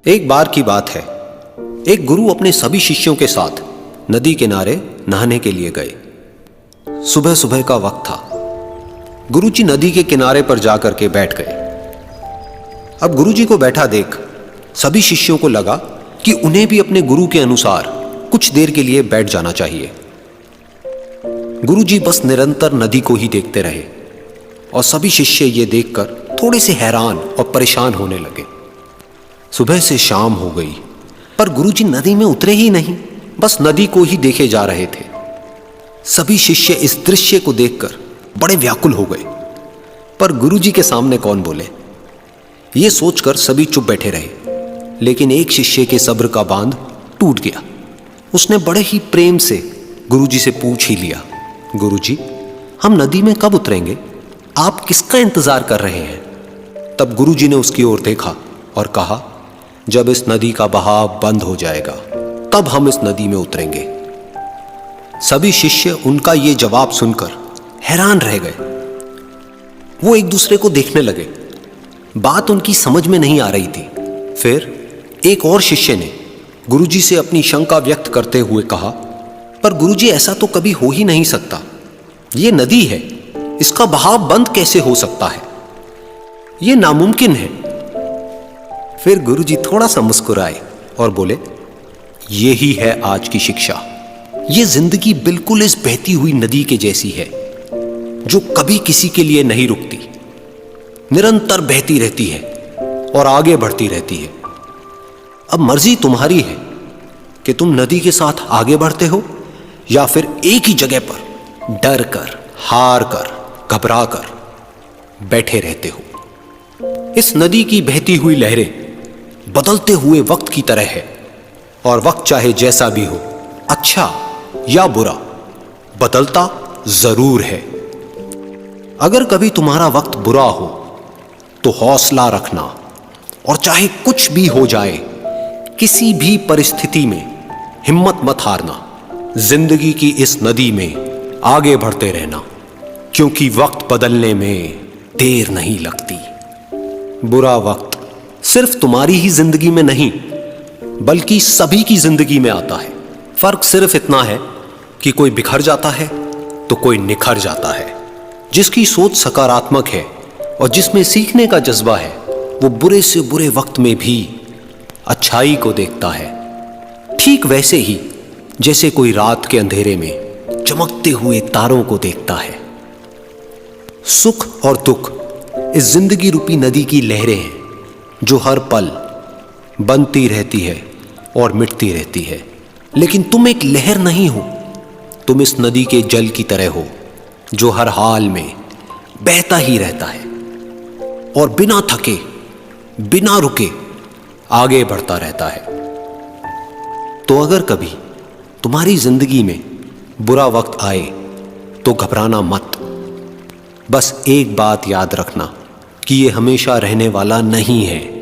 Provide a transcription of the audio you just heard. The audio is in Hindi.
एक बार की बात है, एक गुरु अपने सभी शिष्यों के साथ नदी किनारे नहाने के लिए गए। सुबह सुबह का वक्त था। गुरुजी नदी के किनारे पर जाकर के बैठ गए। अब गुरुजी को बैठा देख सभी शिष्यों को लगा कि उन्हें भी अपने गुरु के अनुसार कुछ देर के लिए बैठ जाना चाहिए। गुरुजी बस निरंतर नदी को ही देखते रहे और सभी शिष्य ये देखकर थोड़े से हैरान और परेशान होने लगे। सुबह से शाम हो गई पर गुरुजी नदी में उतरे ही नहीं, बस नदी को ही देखे जा रहे थे। सभी शिष्य इस दृश्य को देखकर बड़े व्याकुल हो गए, पर गुरुजी के सामने कौन बोले, ये सोचकर सभी चुप बैठे रहे। लेकिन एक शिष्य के सब्र का बांध टूट गया। उसने बड़े ही प्रेम से गुरुजी से पूछ ही लिया, गुरुजी, हम नदी में कब उतरेंगे? आप किसका इंतजार कर रहे हैं? तब गुरुजी ने उसकी ओर देखा और कहा, जब इस नदी का बहाव बंद हो जाएगा तब हम इस नदी में उतरेंगे। सभी शिष्य उनका ये जवाब सुनकर हैरान रह गए। वो एक दूसरे को देखने लगे। बात उनकी समझ में नहीं आ रही थी। फिर एक और शिष्य ने गुरुजी से अपनी शंका व्यक्त करते हुए कहा, पर गुरुजी, ऐसा तो कभी हो ही नहीं सकता। ये नदी है, इसका बहाव बंद कैसे हो सकता है? ये नामुमकिन है। फिर गुरुजी थोड़ा सा मुस्कुराए और बोले, यही है आज की शिक्षा। ये जिंदगी बिल्कुल इस बहती हुई नदी के जैसी है, जो कभी किसी के लिए नहीं रुकती, निरंतर बहती रहती है और आगे बढ़ती रहती है। अब मर्जी तुम्हारी है कि तुम नदी के साथ आगे बढ़ते हो या फिर एक ही जगह पर डर कर, हार कर, घबरा कर बैठे रहते हो। इस नदी की बहती हुई लहरें बदलते हुए वक्त की तरह है, और वक्त चाहे जैसा भी हो, अच्छा या बुरा, बदलता जरूर है। अगर कभी तुम्हारा वक्त बुरा हो तो हौसला रखना, और चाहे कुछ भी हो जाए, किसी भी परिस्थिति में हिम्मत मत हारना। जिंदगी की इस नदी में आगे बढ़ते रहना, क्योंकि वक्त बदलने में देर नहीं लगती। बुरा वक्त सिर्फ तुम्हारी ही जिंदगी में नहीं, बल्कि सभी की जिंदगी में आता है। फर्क सिर्फ इतना है कि कोई बिखर जाता है तो कोई निखर जाता है। जिसकी सोच सकारात्मक है और जिसमें सीखने का जज्बा है, वो बुरे से बुरे वक्त में भी अच्छाई को देखता है। ठीक वैसे ही जैसे कोई रात के अंधेरे में चमकते हुए तारों को देखता है। सुख और दुख इस जिंदगी रूपी नदी की लहरें हैं, जो हर पल बनती रहती है और मिटती रहती है। लेकिन तुम एक लहर नहीं हो, तुम इस नदी के जल की तरह हो, जो हर हाल में बहता ही रहता है और बिना थके, बिना रुके आगे बढ़ता रहता है। तो अगर कभी तुम्हारी जिंदगी में बुरा वक्त आए तो घबराना मत। बस एक बात याद रखना कि ये हमेशा रहने वाला नहीं है।